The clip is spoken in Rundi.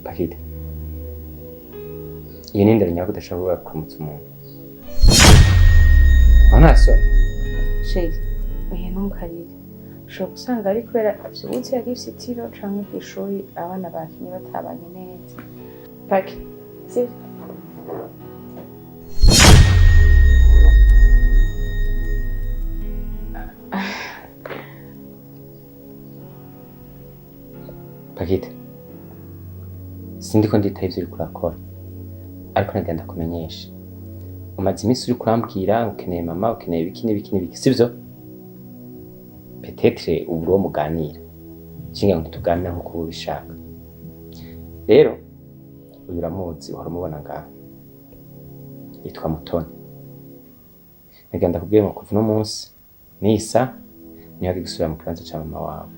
Pakita. Iyi ni indero nyako udashobora kuramutsa umuntu. Anaso. Sheri, oya ntukarire. Ushobora gusanga ari kubera avyibutse yagifise itiro canke kw'ishuri abana bakinye batabanye neza. Paki, sivyo? Pakita. Sindiko nditaye ivyo uriko urakora. Ariko nagenda kumenyesha. Umaze iminsi uriko urambwira ukeneye mama, ukeneye ibiki n'ibiki n'ibiki, sivyo? Peut-être uwo muganira. Cinga ngo tuganira nkuko ubishaka. Rero uyu uramuzi uhora umubona ngaha. Yitwa Mutoni. Nagenda kubwira ngo kuva no munsi nisa niyo ari gusubira mu kibanza ca mama wawe.